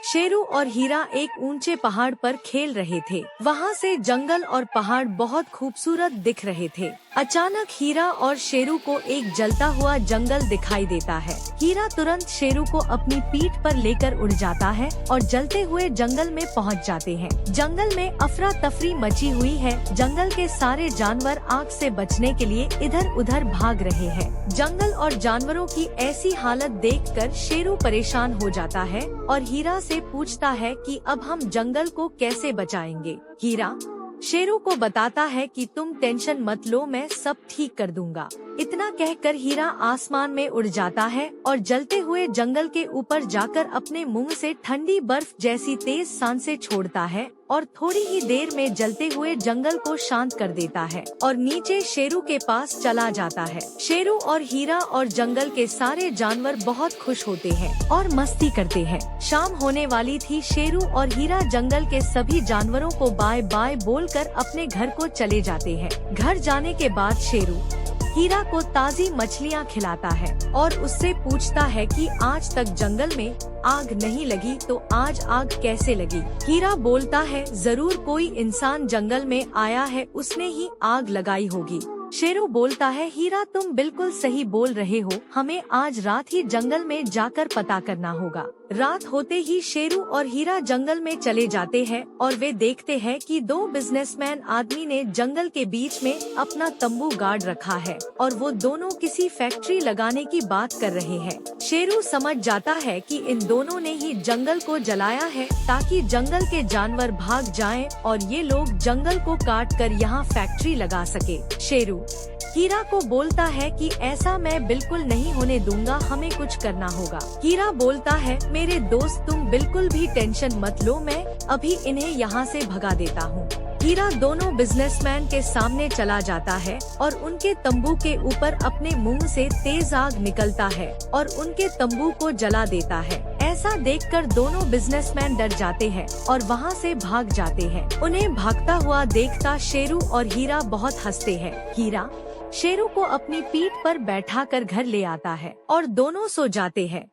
शेरू और हीरा एक ऊंचे पहाड़ पर खेल रहे थे। वहाँ से जंगल और पहाड़ बहुत खूबसूरत दिख रहे थे। अचानक हीरा और शेरू को एक जलता हुआ जंगल दिखाई देता है। हीरा तुरंत शेरू को अपनी पीठ पर लेकर उड़ जाता है और जलते हुए जंगल में पहुँच जाते हैं। जंगल में अफरा तफरी मची हुई है। जंगल के सारे जानवर आग से बचने के लिए इधर उधर भाग रहे हैं। जंगल और जानवरों की ऐसी हालत देखकर शेरू परेशान हो जाता है और हीरा से पूछता है कि अब हम जंगल को कैसे बचाएंगे। हीरा शेरू को बताता है कि तुम टेंशन मत लो, मैं सब ठीक कर दूंगा। इतना कहकर हीरा आसमान में उड़ जाता है और जलते हुए जंगल के ऊपर जाकर अपने मुंह से ठंडी बर्फ जैसी तेज सांसें छोड़ता है और थोड़ी ही देर में जलते हुए जंगल को शांत कर देता है और नीचे शेरू के पास चला जाता है। शेरू और हीरा और जंगल के सारे जानवर बहुत खुश होते हैं और मस्ती करते हैं। शाम होने वाली थी। शेरू और हीरा जंगल के सभी जानवरों को बाय बाय बोलकर अपने घर को चले जाते हैं। घर जाने के बाद शेरू हीरा को ताज़ी मछलियाँ खिलाता है और उससे पूछता है कि आज तक जंगल में आग नहीं लगी तो आज आग कैसे लगी। हीरा बोलता है, जरूर कोई इंसान जंगल में आया है, उसने ही आग लगाई होगी। शेरू बोलता है, हीरा तुम बिल्कुल सही बोल रहे हो, हमें आज रात ही जंगल में जाकर पता करना होगा। रात होते ही शेरू और हीरा जंगल में चले जाते हैं और वे देखते हैं कि दो बिजनेसमैन आदमी ने जंगल के बीच में अपना तंबू गाड़ रखा है और वो दोनों किसी फैक्ट्री लगाने की बात कर रहे हैं। शेरू समझ जाता है कि इन दोनों ने ही जंगल को जलाया है ताकि जंगल के जानवर भाग जाएं और ये लोग जंगल को काट कर यहाँ फैक्ट्री लगा सके। शेरू हीरा को बोलता है कि ऐसा मैं बिल्कुल नहीं होने दूंगा, हमें कुछ करना होगा। हीरा बोलता है, मेरे दोस्त तुम बिल्कुल भी टेंशन मत लो, मैं अभी इन्हें यहाँ से भगा देता हूँ। हीरा दोनों बिजनेसमैन के सामने चला जाता है और उनके तंबू के ऊपर अपने मुंह से तेज आग निकलता है और उनके तंबू को जला देता है। ऐसा देखकर दोनों बिजनेसमैन डर जाते हैं और वहाँ से भाग जाते हैं। उन्हें भागता हुआ देखता शेरू और हीरा बहुत हंसते हैं। हीरा शेरू को अपनी पीठ पर बैठाकर घर ले आता है और दोनों सो जाते हैं।